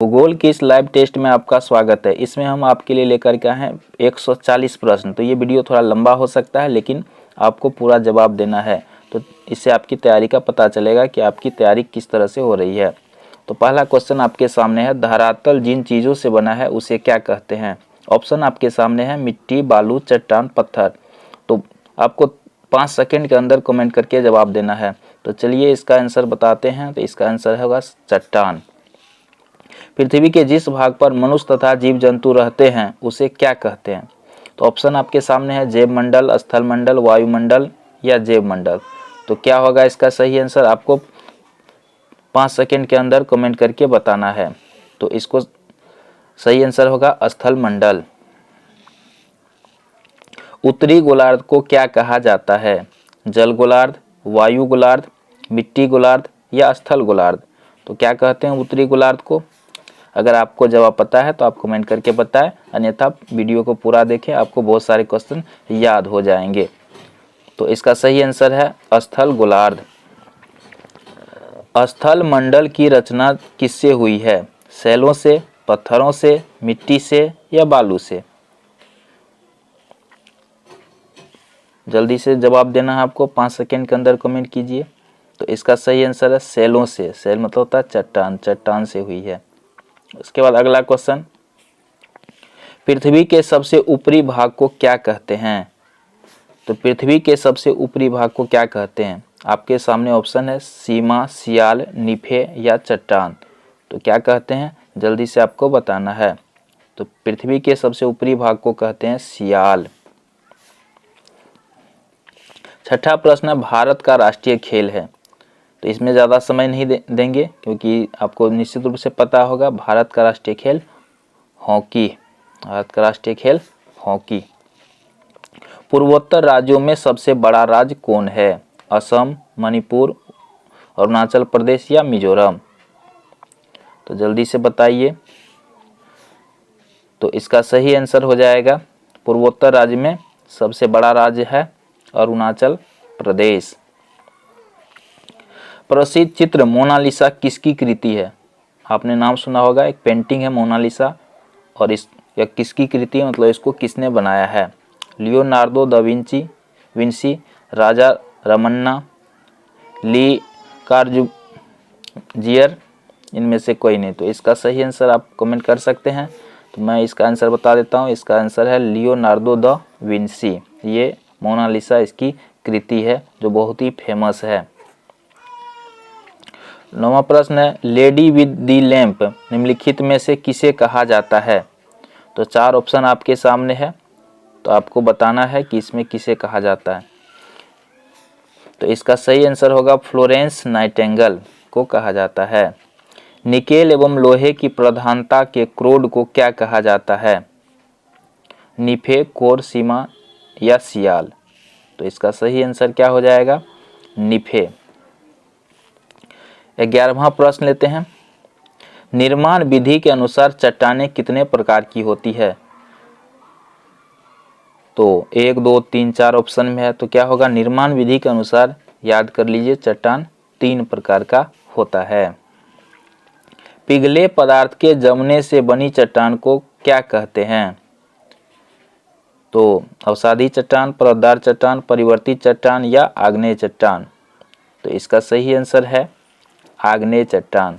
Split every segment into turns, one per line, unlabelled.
भूगोल की इस लाइव टेस्ट में आपका स्वागत है। इसमें हम आपके लिए लेकर के आए हैं 140 प्रश्न। तो ये वीडियो थोड़ा लंबा हो सकता है, लेकिन आपको पूरा जवाब देना है, तो इससे आपकी तैयारी का पता चलेगा कि आपकी तैयारी किस तरह से हो रही है। तो पहला क्वेश्चन आपके सामने है, धरातल जिन चीज़ों से बना है उसे क्या कहते हैं। ऑप्शन आपके सामने है, मिट्टी, बालू, चट्टान, पत्थर। तो आपको 5 सेकंड के अंदर कमेंट करके जवाब देना है। तो चलिए इसका आंसर बताते हैं। तो इसका आंसर होगा चट्टान। पृथ्वी के जिस भाग पर मनुष्य तथा जीव जंतु रहते हैं उसे क्या कहते हैं। तो ऑप्शन आपके सामने है, जैव मंडल, स्थल मंडल, वायुमंडल या जैव मंडल। तो क्या होगा इसका सही आंसर, आपको 5 सेकंड के अंदर कमेंट करके बताना है। तो इसको सही आंसर होगा स्थल मंडल। उत्तरी गोलार्ध को क्या कहा जाता है, जल गोलार्ध, वायु गोलार्ध, मिट्टी गोलार्ध या स्थल गोलार्ध। तो क्या कहते हैं उत्तरी गोलार्ध को। अगर आपको जवाब पता है तो आप कमेंट करके बताएं, अन्यथा वीडियो को पूरा देखें, आपको बहुत सारे क्वेश्चन याद हो जाएंगे। तो इसका सही आंसर है स्थल गोलार्ध। स्थल मंडल की रचना किससे हुई है, शैलों से, पत्थरों से, मिट्टी से या बालू से। जल्दी से जवाब देना है आपको, 5 सेकंड के अंदर कमेंट कीजिए। तो इसका सही आंसर है शैलों से। शैल मतलब होता है चट्टान, चट्टान से हुई है। उसके बाद अगला क्वेश्चन, पृथ्वी के सबसे ऊपरी भाग को क्या कहते हैं। तो पृथ्वी के सबसे ऊपरी भाग को क्या कहते हैं। आपके सामने ऑप्शन है, सीमा, सियाल, निफे या चट्टान। तो क्या कहते हैं, जल्दी से आपको बताना है। तो पृथ्वी के सबसे ऊपरी भाग को कहते हैं सियाल। छठा प्रश्न, भारत का राष्ट्रीय खेल है। तो इसमें ज़्यादा समय नहीं देंगे, क्योंकि आपको निश्चित रूप से पता होगा भारत का राष्ट्रीय खेल हॉकी। भारत का राष्ट्रीय खेल हॉकी। पूर्वोत्तर राज्यों में सबसे बड़ा राज्य कौन है, असम, मणिपुर, अरुणाचल प्रदेश या मिजोरम। तो जल्दी से बताइए। तो इसका सही आंसर हो जाएगा, पूर्वोत्तर राज्य में सबसे बड़ा राज्य है अरुणाचल प्रदेश। प्रसिद्ध चित्र मोनालिसा किसकी कृति है। आपने नाम सुना होगा, एक पेंटिंग है मोनालिसा, और यह किसकी कृति है, मतलब इसको किसने बनाया है। Leonardo da Vinci, Raja Ramanna, ली कार्बूजियर, इनमें से कोई नहीं। तो इसका सही आंसर आप कमेंट कर सकते हैं। तो मैं इसका आंसर बता देता हूँ। इसका आंसर है लियोनार्डो दा विंसी। ये मोनालिसा इसकी कृति है जो बहुत ही फेमस है। 9वां प्रश्न है, लेडी विद दी लैंप निम्नलिखित में से किसे कहा जाता है। तो 4 ऑप्शन आपके सामने है, तो आपको बताना है कि इसमें किसे कहा जाता है। तो इसका सही आंसर होगा फ्लोरेंस नाइटिंगेल को कहा जाता है। निकेल एवं लोहे की प्रधानता के क्रोड को क्या कहा जाता है, निफे, कोर, सीमा या सियाल। तो इसका सही आंसर क्या हो जाएगा, निफे। 11वां प्रश्न लेते हैं, निर्माण विधि के अनुसार चट्टानें कितने प्रकार की होती है। तो 1, 2, 3, 4 ऑप्शन में है। तो क्या होगा, निर्माण विधि के अनुसार याद कर लीजिए, चट्टान 3 प्रकार का होता है। पिघले पदार्थ के जमने से बनी चट्टान को क्या कहते हैं। तो अवसादी चट्टान, परतदार चट्टान, परिवर्तित चट्टान या आग्नेय चट्टान। तो इसका सही आंसर है आग्नेय चट्टान।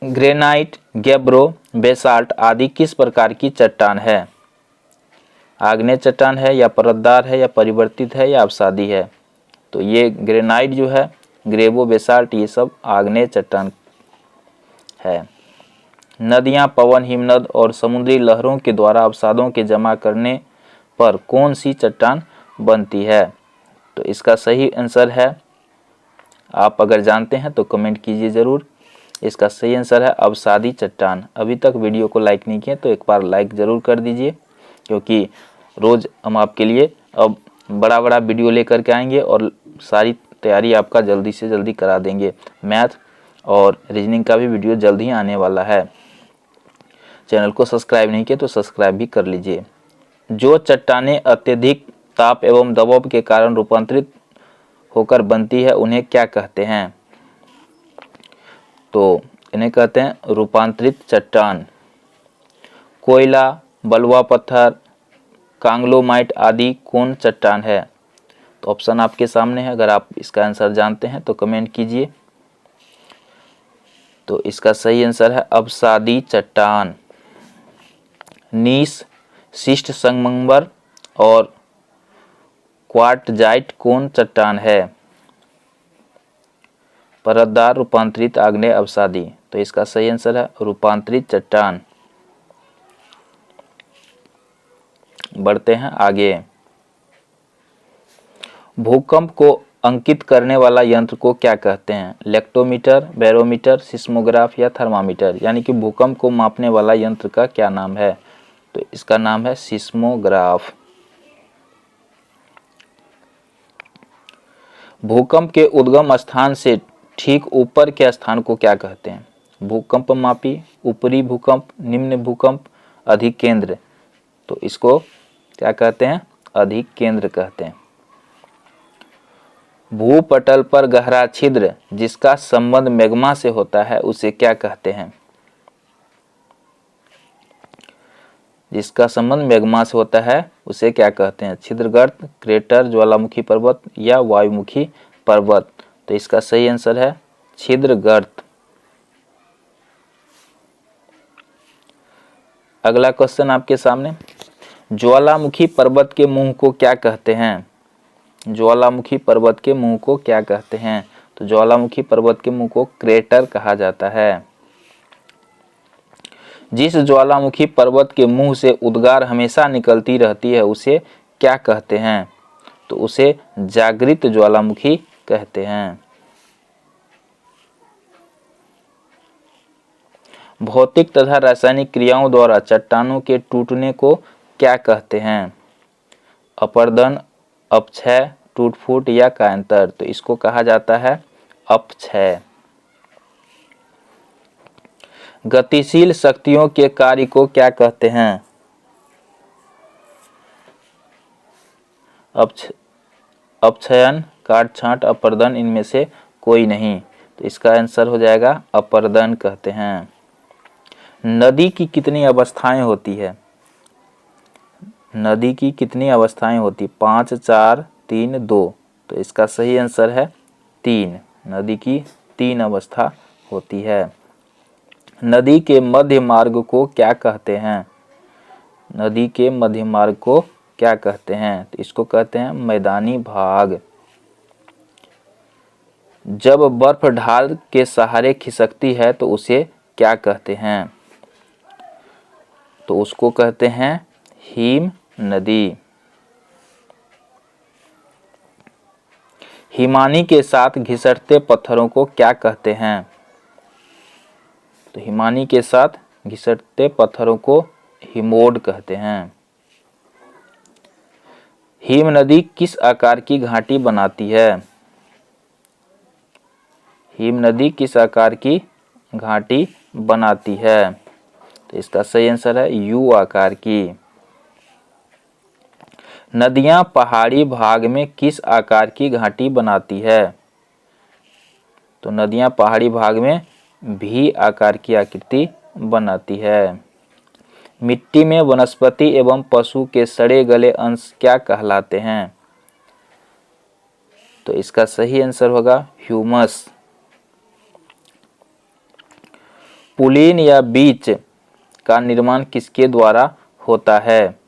ग्रेनाइट, गैब्रो, बेसाल्ट आदि किस प्रकार की चट्टान है। आग्नेय चट्टान है या परतदार है या परिवर्तित है या अवसादी है। तो ये ग्रेनाइट जो है, ग्रेबो, बेसाल्ट, ये सब आग्नेय चट्टान है। नदियां, पवन, हिमनद और समुद्री लहरों के द्वारा अवसादों के जमा करने पर कौन सी चट्टान बनती है। तो इसका सही आंसर है, आप अगर जानते हैं तो कमेंट कीजिए ज़रूर। इसका सही आंसर है अवसादी चट्टान। अभी तक वीडियो को लाइक नहीं किए तो एक बार लाइक ज़रूर कर दीजिए, क्योंकि रोज़ हम आपके लिए अब बड़ा बड़ा वीडियो लेकर के आएंगे और सारी तैयारी आपका जल्दी से जल्दी करा देंगे। मैथ और रीजनिंग का भी वीडियो जल्द ही आने वाला है। चैनल को सब्सक्राइब नहीं किए तो सब्सक्राइब भी कर लीजिए। जो चट्टानें अत्यधिक ताप एवं दबाव के कारण रूपांतरित होकर बनती है उन्हें क्या कहते हैं। तो इन्हें कहते हैं रूपांतरित चट्टान। कोयला, बलुआ पत्थर, कांगलोमाइट आदि कौन चट्टान है? तो ऑप्शन आपके सामने है, अगर आप इसका आंसर जानते हैं तो कमेंट कीजिए। तो इसका सही आंसर है अवसादी चट्टान। नीस, शिष्ट संगमरमर और क्वार्टजाइट कौन चट्टान है? परतदार, रूपांतरित, आग्नेय, अवसादी। तो इसका सही आंसर है रूपांतरित चट्टान। बढ़ते हैं आगे। भूकंप को अंकित करने वाला यंत्र को क्या कहते हैं? लेक्टोमीटर, बैरोमीटर, सिस्मोग्राफ या थर्मामीटर? यानी कि भूकंप को मापने वाला यंत्र का क्या नाम है? तो इसका नाम है सिस्मोग्राफ। भूकंप के उद्गम स्थान से ठीक ऊपर के स्थान को क्या कहते हैं? भूकंप मापी, ऊपरी भूकंप, निम्न भूकंप, अधिकेंद्र। तो इसको क्या कहते हैं? अधिकेंद्र कहते हैं। भूपटल पर गहरा छिद्र जिसका संबंध मैग्मा से होता है उसे क्या कहते हैं? जिसका संबंध मैग्मा से होता है उसे क्या कहते हैं? छिद्रगर्त, क्रेटर, ज्वालामुखी पर्वत या वायुमुखी पर्वत? तो इसका सही आंसर है छिद्रगर्त। अगला क्वेश्चन आपके सामने, ज्वालामुखी पर्वत के मुंह को क्या कहते हैं? ज्वालामुखी पर्वत के मुंह को क्या कहते हैं? तो ज्वालामुखी पर्वत के मुंह को क्रेटर कहा जाता है। जिस ज्वालामुखी पर्वत के मुंह से उद्गार हमेशा निकलती रहती है उसे क्या कहते हैं? तो उसे जागृत ज्वालामुखी कहते हैं। भौतिक तथा रासायनिक क्रियाओं द्वारा चट्टानों के टूटने को क्या कहते हैं? अपरदन, अपक्षय, टूट-फूट या कायांतर? तो इसको कहा जाता है अपक्षय। गतिशील शक्तियों के कार्य को क्या कहते हैं? अपक्षयन, काट-छांट, अपरदन, इनमें से कोई नहीं। तो इसका आंसर हो जाएगा अपरदन कहते हैं। नदी की कितनी अवस्थाएं होती है? नदी की कितनी अवस्थाएं होती? 5, 4, 3, 2। तो इसका सही आंसर है 3। नदी की 3 अवस्था होती है। नदी के मध्य मार्ग को क्या कहते हैं? नदी के मध्य मार्ग को क्या कहते हैं? तो इसको कहते हैं मैदानी भाग। जब बर्फ ढाल के सहारे खिसकती है तो उसे क्या कहते हैं? तो उसको कहते हैं हिम नदी। हिमानी के साथ घिसटते पत्थरों को क्या कहते हैं? तो हिमानी के साथ घिसटते पत्थरों को हिमोड कहते हैं। हिम नदी किस आकार की घाटी बनाती है? हिम नदी किस आकार की घाटी बनाती है? तो इसका सही आंसर है यू आकार की। नदियां पहाड़ी भाग में किस आकार की घाटी बनाती है? तो नदियां पहाड़ी भाग में भी आकार की आकृति बनाती है। मिट्टी में वनस्पति एवं पशु के सड़े गले अंश क्या कहलाते हैं? तो इसका सही आंसर होगा ह्यूमस। पुलिन या बीच का निर्माण किसके द्वारा होता है?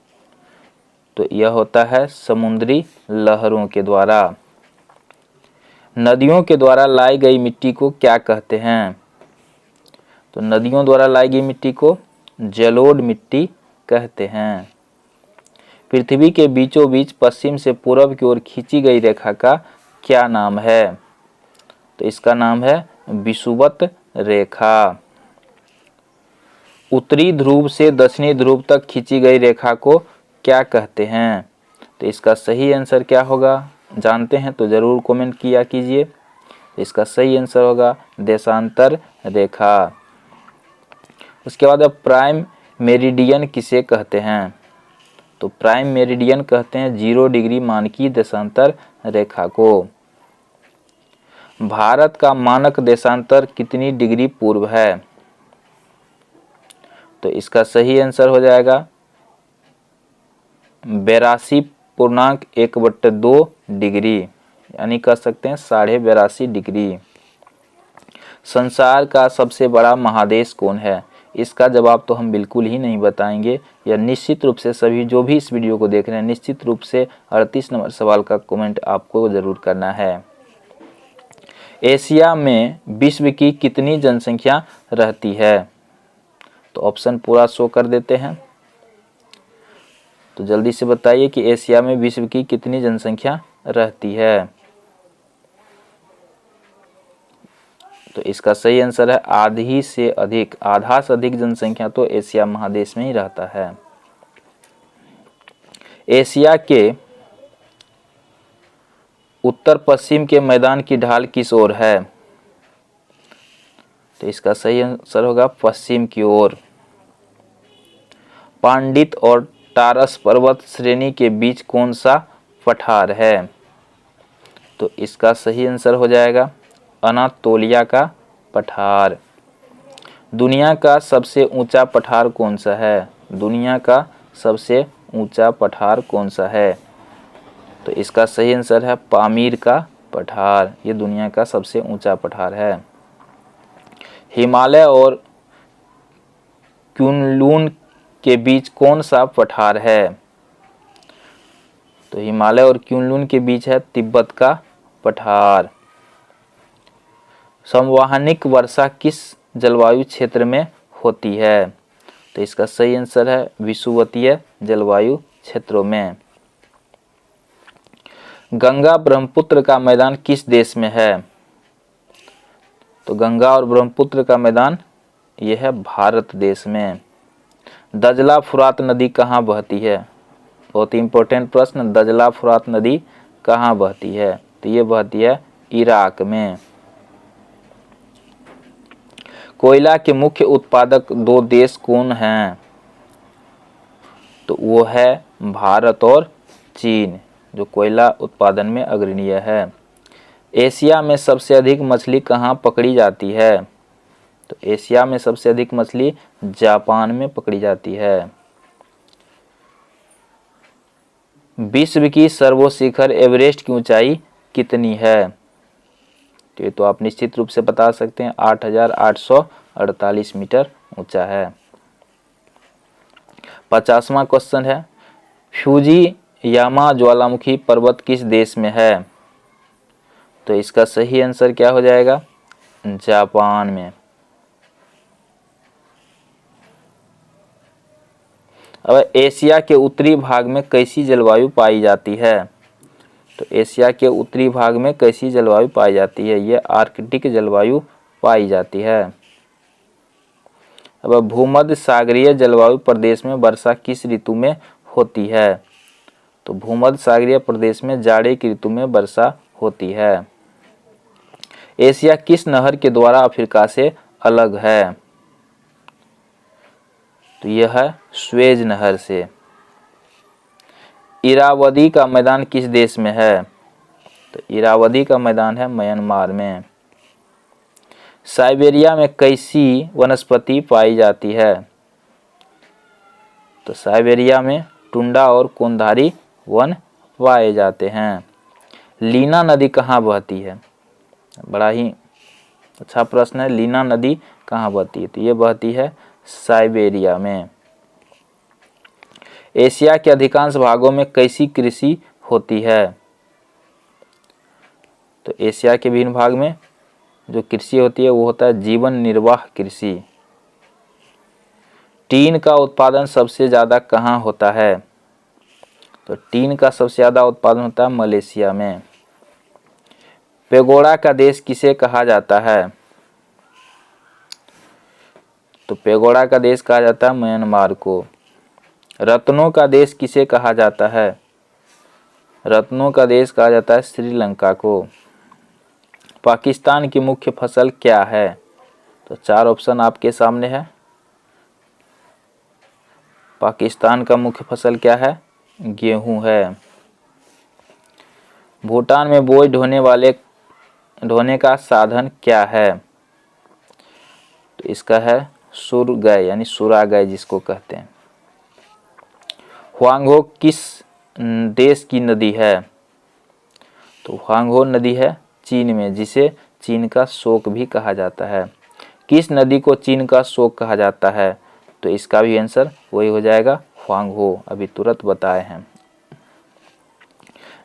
तो यह होता है समुद्री लहरों के द्वारा। नदियों के द्वारा लाई गई मिट्टी को क्या कहते हैं? तो नदियों द्वारा लाई गई मिट्टी को जलोढ़ मिट्टी कहते हैं। पृथ्वी के बीचों बीच पश्चिम से पूर्व की ओर खींची गई रेखा का क्या नाम है? तो इसका नाम है विषुवत रेखा। उत्तरी ध्रुव से दक्षिणी ध्रुव तक खींची गई रेखा को क्या कहते हैं? तो इसका सही आंसर क्या होगा? जानते हैं तो जरूर कमेंट किया कीजिए। तो इसका सही आंसर होगा देशांतर रेखा। उसके बाद अब प्राइम मेरिडियन किसे कहते हैं? तो प्राइम मेरिडियन कहते हैं 0 डिग्री मान की देशांतर रेखा को। भारत का मानक देशांतर कितनी डिग्री पूर्व है? तो इसका सही आंसर हो जाएगा 82.1/2 डिग्री, यानी कह सकते हैं 82.5 डिग्री। संसार का सबसे बड़ा महादेश कौन है? इसका जवाब तो हम बिल्कुल ही नहीं बताएंगे। यह निश्चित रूप से सभी जो भी इस वीडियो को देख रहे हैं, निश्चित रूप से 38 नंबर सवाल का कमेंट आपको ज़रूर करना है। एशिया में विश्व की कितनी जनसंख्या रहती है? तो ऑप्शन पूरा शो कर देते हैं, तो जल्दी से बताइए कि एशिया में विश्व की कितनी जनसंख्या रहती है। तो इसका सही आंसर है आधी से अधिक, आधा से अधिक जनसंख्या तो एशिया महादेश में ही रहता है। एशिया के उत्तर पश्चिम के मैदान की ढाल किस ओर है? तो इसका सही आंसर होगा पश्चिम की ओर। पांडित और टारस पर्वत श्रेणी के बीच कौन सा पठार है? तो इसका सही आंसर हो जाएगा अनातोलिया का पठार। दुनिया का सबसे ऊंचा पठार कौन सा है? दुनिया का सबसे ऊंचा पठार कौन सा है? तो इसका सही आंसर है पामीर का पठार। ये दुनिया का सबसे ऊंचा पठार है। हिमालय और कुनलुन के बीच कौन सा पठार है? तो हिमालय और कुनलुन के बीच है तिब्बत का पठार। संवहनिक वर्षा किस जलवायु क्षेत्र में होती है? तो इसका सही आंसर है विषुवतीय जलवायु क्षेत्रों में। गंगा ब्रह्मपुत्र का मैदान किस देश में है? तो गंगा और ब्रह्मपुत्र का मैदान यह है भारत देश में। दजला फुरात नदी कहाँ बहती है? बहुत ही इंपॉर्टेंट प्रश्न, दजला फुरात नदी कहाँ बहती है? तो ये बहती है इराक में। कोयला के मुख्य उत्पादक 2 देश कौन हैं? तो वो है भारत और चीन, जो कोयला उत्पादन में अग्रणीय है। एशिया में सबसे अधिक मछली कहाँ पकड़ी जाती है? तो एशिया में सबसे अधिक मछली जापान में पकड़ी जाती है। विश्व की सर्वोच्च एवरेस्ट की ऊंचाई कितनी है? तो ये तो आप निश्चित रूप से बता सकते हैं 8,848 मीटर ऊंचा है। 50वां क्वेश्चन है, फ्यूजी यामा ज्वालामुखी पर्वत किस देश में है? तो इसका सही आंसर क्या हो जाएगा? जापान में। अब एशिया के उत्तरी भाग में कैसी जलवायु पाई जाती है? तो एशिया के उत्तरी भाग में कैसी जलवायु पाई जाती है? यह आर्कटिक जलवायु पाई जाती है। अब भूमध्य सागरीय जलवायु प्रदेश में वर्षा किस ऋतु में होती है? तो भूमध्य सागरीय प्रदेश में जाड़े की ऋतु में वर्षा होती है। एशिया किस नहर के द्वारा अफ्रीका से अलग है? तो यह है स्वेज नहर से। इरावदी का मैदान किस देश में है? तो इरावदी का मैदान है म्यांमार में। साइबेरिया में कैसी वनस्पति पाई जाती है? तो साइबेरिया में टुंडा और कोनधारी वन पाए जाते हैं। लीना नदी कहाँ बहती है? बड़ा ही अच्छा प्रश्न है। लीना नदी कहाँ बहती है? तो ये बहती है साइबेरिया में। एशिया के अधिकांश भागों में कैसी कृषि होती है? तो एशिया के विभिन्न भाग में जो कृषि होती है वो होता है जीवन निर्वाह कृषि। टीन का उत्पादन सबसे ज़्यादा कहाँ होता है? तो टीन का सबसे ज़्यादा उत्पादन होता है मलेशिया में। पेगोडा का देश किसे कहा जाता है? तो पेगोडा का देश कहा जाता है म्यांमार को। रत्नों का देश किसे कहा जाता है? रत्नों का देश कहा जाता है श्रीलंका को। पाकिस्तान की मुख्य फसल क्या है? तो 4 ऑप्शन आपके सामने है। पाकिस्तान का मुख्य फसल क्या है? गेहूं है। भूटान में बोझ ढोने वाले ढोने का साधन क्या है? तो इसका है सुरगय यानी सुरागय जिसको कहते हैं। हुआंगहो किस देश की नदी है? तो हुआंगहो नदी है चीन में, जिसे चीन का शोक भी कहा जाता है। किस नदी को चीन का शोक कहा जाता है? तो इसका भी आंसर वही हो जाएगा, हुआंगहो, अभी तुरंत बताए हैं।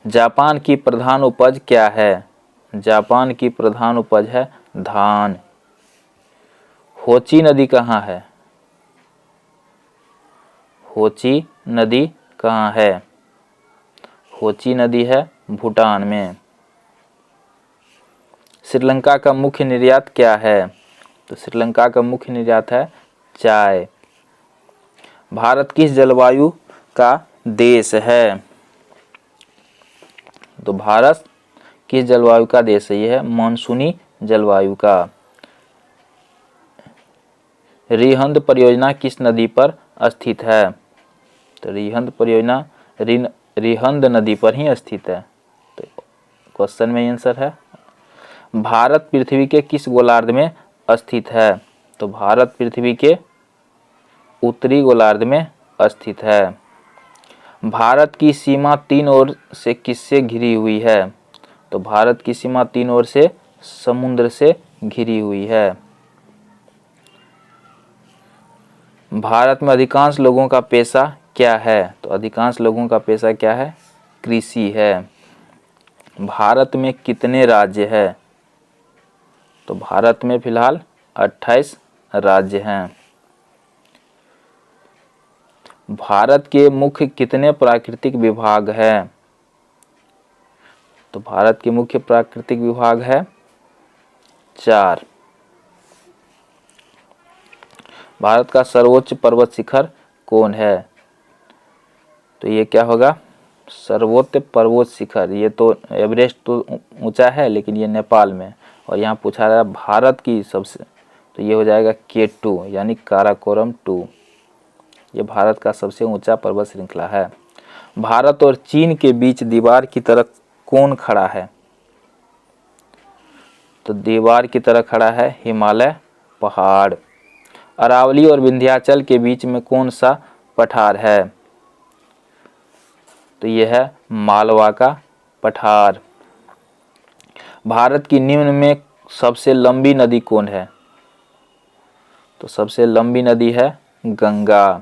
जापान की प्रधान उपज क्या है? जापान की प्रधान उपज है धान। होची नदी कहाँ है? होची नदी कहाँ है? होची नदी है भूटान में। श्रीलंका का मुख्य निर्यात क्या है? तो श्रीलंका का मुख्य निर्यात है चाय। भारत किस जलवायु का देश है? तो भारत किस जलवायु का देश है? यह है मानसूनी जलवायु का। रिहंद परियोजना किस नदी पर स्थित है? तो रिहंद परियोजना रिहंद नदी पर ही स्थित है। तो क्वेश्चन में आंसर है। भारत पृथ्वी के किस गोलार्ध में स्थित है? तो भारत पृथ्वी के उत्तरी गोलार्ध में स्थित है। भारत की सीमा तीन ओर से किससे घिरी हुई है? तो भारत की सीमा तीन ओर से समुद्र से घिरी हुई है। भारत में अधिकांश लोगों का पेशा क्या है? तो अधिकांश लोगों का पेशा क्या है? कृषि है। भारत में कितने राज्य हैं? तो भारत में फिलहाल 28 राज्य हैं। भारत के मुख्य कितने प्राकृतिक विभाग हैं? तो भारत के मुख्य प्राकृतिक विभाग है 4। भारत का सर्वोच्च पर्वत शिखर कौन है? तो ये क्या होगा? सर्वोच्च पर्वत शिखर। ये तो एवरेस्ट तो ऊंचा है, लेकिन ये नेपाल में, और यहाँ पूछा रहा है भारत की सबसे, तो ये हो जाएगा K2 यानी काराकोरम 2। ये भारत का सबसे ऊंचा पर्वत श्रृंखला है। भारत और चीन के बीच दीवार की तरह कौन खड़ा है? तो दीवार की तरह खड़ा है हिमालय पहाड़। अरावली और विंध्याचल के बीच में कौन सा पठार है? तो यह है मालवा का पठार। भारत की निम्न में सबसे लंबी नदी कौन है? तो सबसे लंबी नदी है गंगा।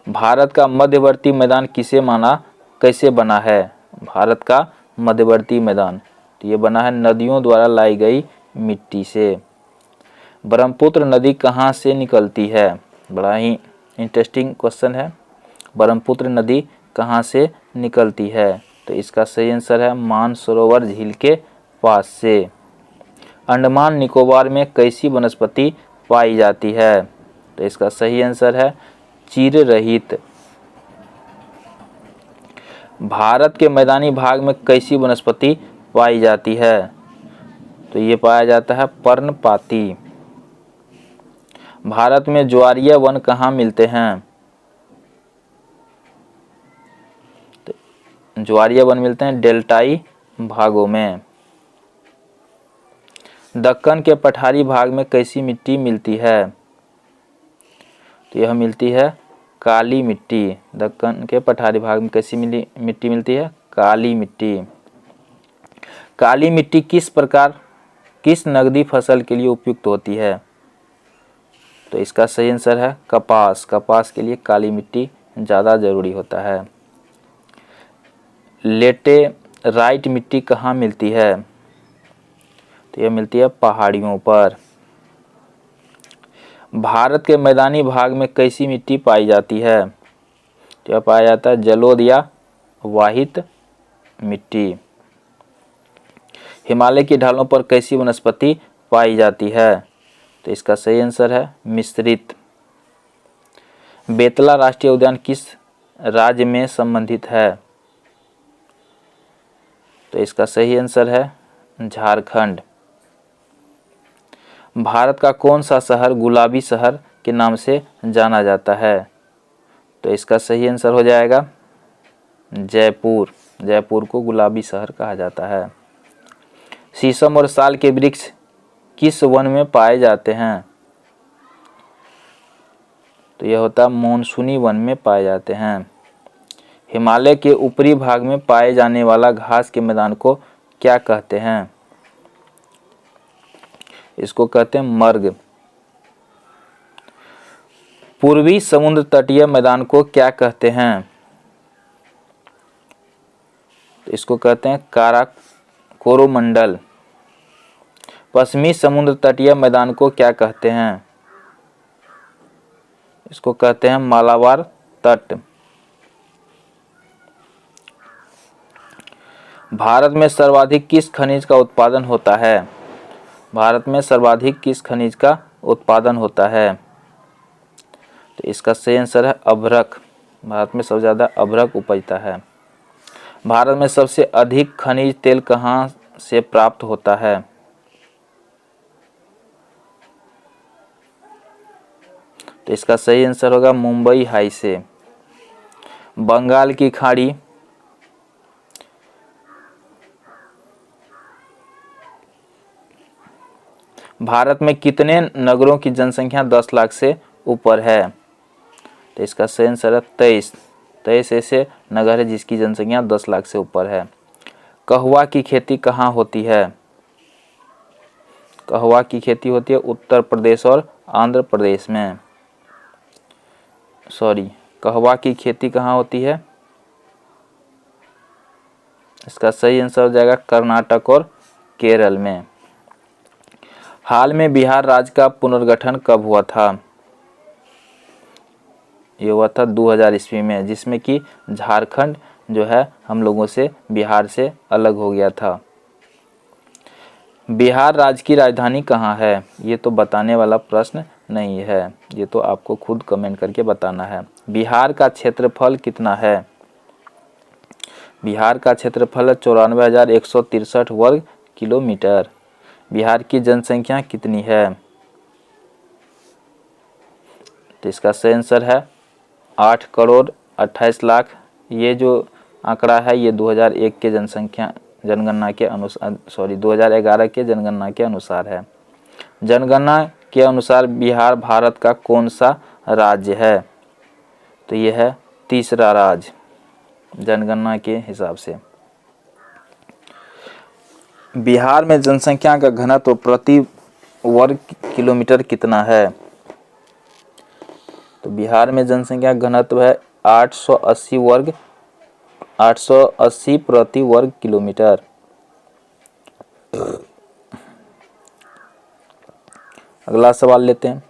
भारत का मध्यवर्ती मैदान कैसे बना है? भारत का मध्यवर्ती मैदान तो ये बना है नदियों द्वारा लाई गई मिट्टी से। ब्रह्मपुत्र नदी कहाँ से निकलती है? बड़ा ही इंटरेस्टिंग क्वेश्चन है। ब्रह्मपुत्र नदी कहाँ से निकलती है? तो इसका सही आंसर है मानसरोवर झील के पास से। अंडमान निकोबार में कैसी वनस्पति पाई जाती है? तो इसका सही आंसर है चीर रहित। भारत के मैदानी भाग में कैसी वनस्पति पाई जाती है? तो ये पाया जाता है पर्णपाती। भारत में ज्वारीय वन कहाँ मिलते हैं? तो ज्वारीय वन मिलते हैं डेल्टाई भागों में। दक्कन के पठारी भाग में कैसी मिट्टी मिलती है? तो यह मिलती है काली मिट्टी। दक्कन के पठारी भाग में कैसी मिट्टी मिलती है? काली मिट्टी। काली मिट्टी किस नगदी फसल के लिए उपयुक्त होती है? तो इसका सही आंसर है कपास। कपास के लिए काली मिट्टी ज़्यादा जरूरी होता है। लेटेराइट मिट्टी कहाँ मिलती है? तो यह मिलती है पहाड़ियों पर। भारत के मैदानी भाग में कैसी मिट्टी पाई जाती है? तो यह पाया जाता है जलोढ़ या वाहित मिट्टी। हिमालय की ढालों पर कैसी वनस्पति पाई जाती है? तो इसका सही आंसर है मिश्रित। बेतला राष्ट्रीय उद्यान किस राज्य में संबंधित है? तो इसका सही आंसर है झारखंड। भारत का कौन सा शहर गुलाबी शहर के नाम से जाना जाता है? तो इसका सही आंसर हो जाएगा जयपुर। जयपुर को गुलाबी शहर कहा जाता है। शीशम और साल के वृक्ष किस वन में पाए जाते हैं? तो यह होता है मानसूनी वन में पाए जाते हैं। हिमालय के ऊपरी भाग में पाए जाने वाला घास के मैदान को क्या कहते हैं? इसको कहते हैं मर्ग। पूर्वी समुद्र तटीय मैदान को क्या कहते हैं? तो इसको कहते हैं कोरोमंडल। पश्चिमी समुद्र तटीय मैदान को क्या कहते हैं? इसको कहते हैं मालाबार तट। भारत में सर्वाधिक किस खनिज का उत्पादन होता है? भारत में सर्वाधिक किस खनिज का उत्पादन होता है? तो इसका सही आंसर है अभ्रक। भारत में सबसे ज़्यादा अभ्रक उपजता है। भारत में सबसे अधिक खनिज तेल कहाँ से प्राप्त होता है? तो इसका सही आंसर होगा मुंबई हाई से। बंगाल की खाड़ी भारत में कितने नगरों की जनसंख्या 10 लाख से ऊपर है? तो इसका सही आंसर है 23 ऐसे नगर है जिसकी जनसंख्या 10 लाख से ऊपर है। कहवा की खेती कहाँ होती है? कहवा की खेती होती है उत्तर प्रदेश और आंध्र प्रदेश में। कहवा की खेती कहाँ होती है? इसका सही आंसर हो जाएगा कर्नाटक और केरल में। हाल में बिहार राज्य का पुनर्गठन कब हुआ था? ये हुआ था 2000 ईस्वी में, जिसमें कि झारखंड जो है हम लोगों से बिहार से अलग हो गया था। बिहार राज्य की राजधानी कहाँ है? ये तो बताने वाला प्रश्न नहीं है, ये तो आपको खुद कमेंट करके बताना है। बिहार का क्षेत्रफल कितना है? बिहार का क्षेत्रफल 94,163 वर्ग किलोमीटर। बिहार की जनसंख्या कितनी है? तो इसका सही आंसर है 8 करोड़ 28 लाख। ये जो आंकड़ा है ये 2001 के जनगणना के अनुसार 2011 के जनगणना के अनुसार है। जनगणना के अनुसार बिहार भारत का कौन सा राज्य है? तो यह है तीसरा राज्य जनगणना के हिसाब से। बिहार में जनसंख्या का घनत्व प्रति वर्ग किलोमीटर कितना है? तो बिहार में जनसंख्या घनत्व है 880 प्रति वर्ग किलोमीटर। अगला सवाल लेते हैं।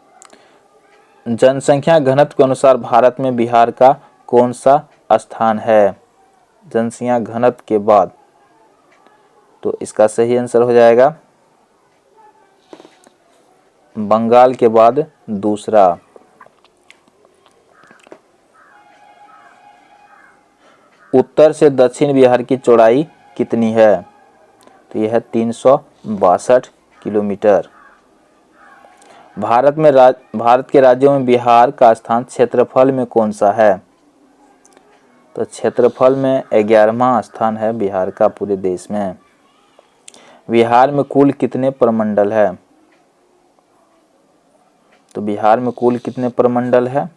जनसंख्या घनत्व के अनुसार भारत में बिहार का कौन सा स्थान है? जनसंख्या घनत्व के बाद, तो इसका सही आंसर हो जाएगा बंगाल के बाद दूसरा। उत्तर से दक्षिण बिहार की चौड़ाई कितनी है? तो यह है 362 किलोमीटर। भारत के राज्यों में बिहार का स्थान क्षेत्रफल में कौन सा है? तो क्षेत्रफल में 11वां स्थान है बिहार का पूरे देश में। बिहार में कुल कितने प्रमंडल है? तो बिहार में कुल कितने प्रमंडल है?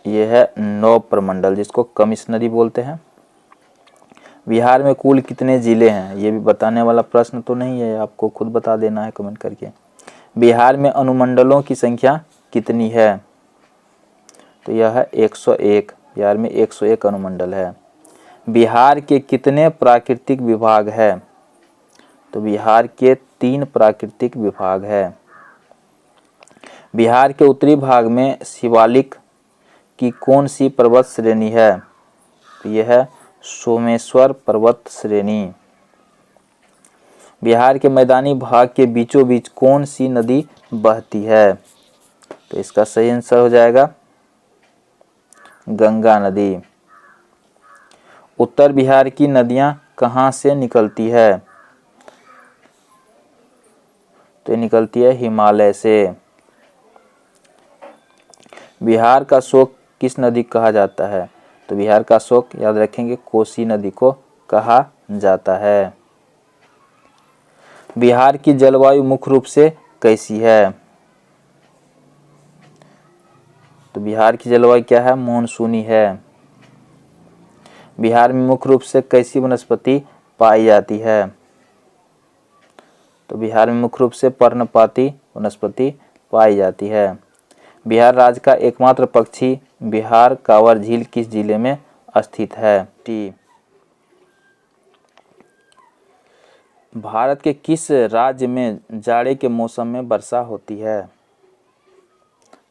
यह है 9 प्रमंडल, जिसको कमिश्नरी बोलते हैं। बिहार में कुल कितने जिले हैं? ये भी बताने वाला प्रश्न तो नहीं है, आपको खुद बता देना है कमेंट करके। बिहार में अनुमंडलों की संख्या कितनी है? तो यह है 101। बिहार में 101 अनुमंडल है। बिहार के कितने प्राकृतिक विभाग है? तो बिहार के 3 प्राकृतिक विभाग है। बिहार के उत्तरी भाग में शिवालिक की कौन सी पर्वत श्रेणी है? तो यह है सोमेश्वर पर्वत श्रेणी। बिहार के मैदानी भाग के बीचों बीच कौन सी नदी बहती है? तो इसका सही आंसर हो जाएगा गंगा नदी। उत्तर बिहार की नदियां कहां से निकलती है? तो ये निकलती है हिमालय से। बिहार का शोक किस नदी कहा जाता है? तो बिहार का शोक याद रखेंगे कोसी नदी को कहा जाता है। बिहार की जलवायु मुख्य रूप से कैसी है? तो बिहार की जलवायु क्या है? मानसूनी है। बिहार में मुख्य रूप से कैसी वनस्पति पाई जाती है? तो बिहार में मुख्य रूप से पर्णपाती वनस्पति पाई जाती है। बिहार राज्य का एकमात्र पक्षी बिहार कांवर झील किस जिले में स्थित है? टी। भारत के किस राज्य में जाड़े के मौसम में वर्षा होती है?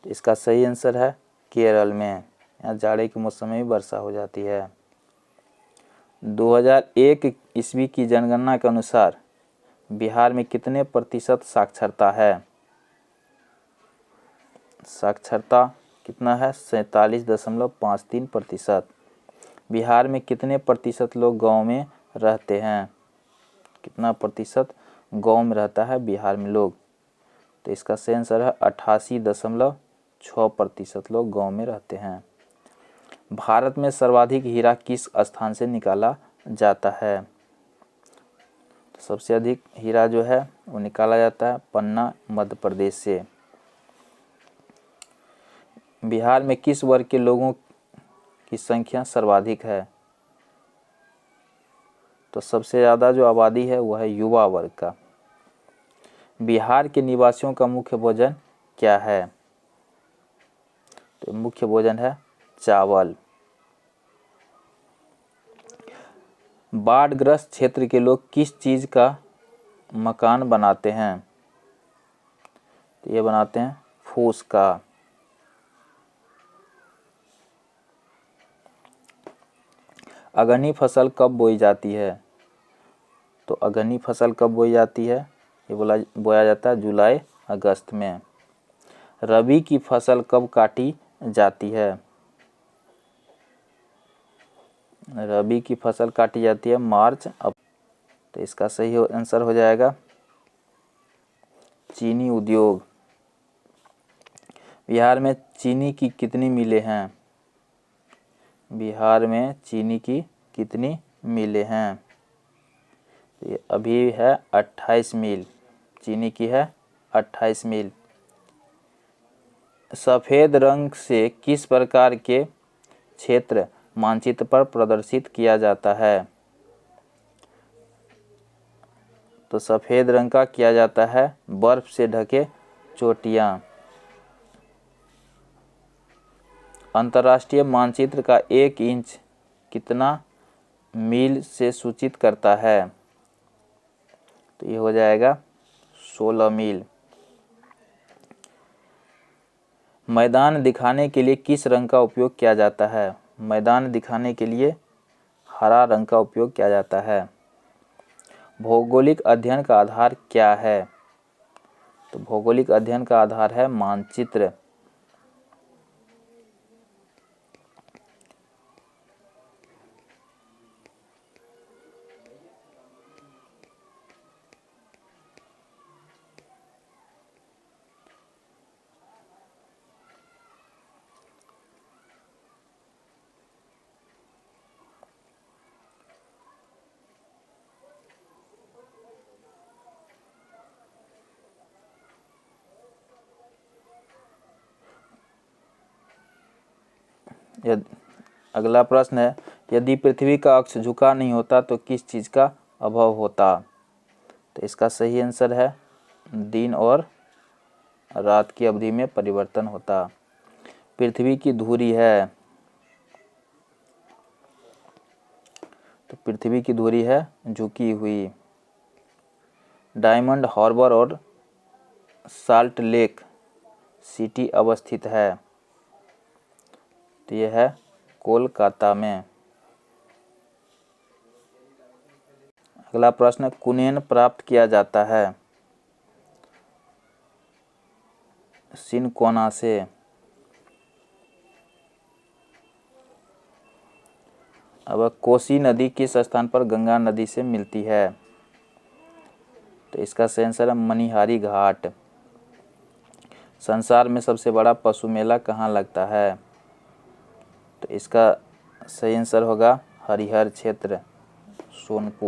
तो इसका सही आंसर है केरल में। यहाँ जाड़े के मौसम में भी वर्षा हो जाती है। 2001 ईस्वी की जनगणना के अनुसार बिहार में कितने प्रतिशत साक्षरता है? साक्षरता कितना है? 47.53%। बिहार में कितने प्रतिशत लोग गांव में रहते हैं? कितना प्रतिशत गांव में रहता है बिहार में लोग? तो इसका सही आंसर है 88.6% लोग गांव में रहते हैं। भारत में सर्वाधिक हीरा किस स्थान से निकाला जाता है? तो सबसे अधिक हीरा जो है वो निकाला जाता है पन्ना मध्य प्रदेश से। बिहार में किस वर्ग के लोगों की संख्या सर्वाधिक है? तो सबसे ज़्यादा जो आबादी है वह है युवा वर्ग का। बिहार के निवासियों का मुख्य भोजन क्या है? तो मुख्य भोजन है चावल। बाढ़ग्रस्त क्षेत्र के लोग किस चीज़ का मकान बनाते हैं? तो ये बनाते हैं फूस का। अगहनी फसल कब बोई जाती है? तो अगहनी फसल कब बोई जाती है? ये बोया जाता है जुलाई अगस्त में। रबी की फसल कब काटी जाती है? रबी की फसल काटी जाती है मार्च अप्रैल। तो इसका सही आंसर हो जाएगा चीनी उद्योग। बिहार में चीनी की कितनी मिलें हैं? बिहार में चीनी की कितनी मिलें हैं? ये अभी है 28 मिल। चीनी की है 28 मिल। सफ़ेद रंग से किस प्रकार के क्षेत्र मानचित्र पर प्रदर्शित किया जाता है? तो सफ़ेद रंग का किया जाता है बर्फ से ढके चोटियाँ। अंतर्राष्ट्रीय मानचित्र का 1 इंच कितना मील से सूचित करता है? तो ये हो जाएगा 16 मील। मैदान दिखाने के लिए किस रंग का उपयोग किया जाता है? मैदान दिखाने के लिए हरा रंग का उपयोग किया जाता है। भौगोलिक अध्ययन का आधार क्या है? तो भौगोलिक अध्ययन का आधार है मानचित्र। अगला प्रश्न है, यदि पृथ्वी का अक्ष झुका नहीं होता तो किस चीज़ का अभाव होता? तो इसका सही आंसर है दिन और रात की अवधि में परिवर्तन होता। पृथ्वी की धुरी है, तो पृथ्वी की धुरी है झुकी हुई। डायमंड हार्बर और साल्ट लेक सिटी अवस्थित है? तो यह है कोलकाता में। अगला प्रश्न, कुनेन प्राप्त किया जाता है सिनकोना से? अब कोसी नदी किस स्थान पर गंगा नदी से मिलती है? तो इसका सही आंसर है मनिहारी घाट। संसार में सबसे बड़ा पशु मेला कहाँ लगता है? तो इसका सही आंसर होगा हरिहर क्षेत्र, सोनपुर।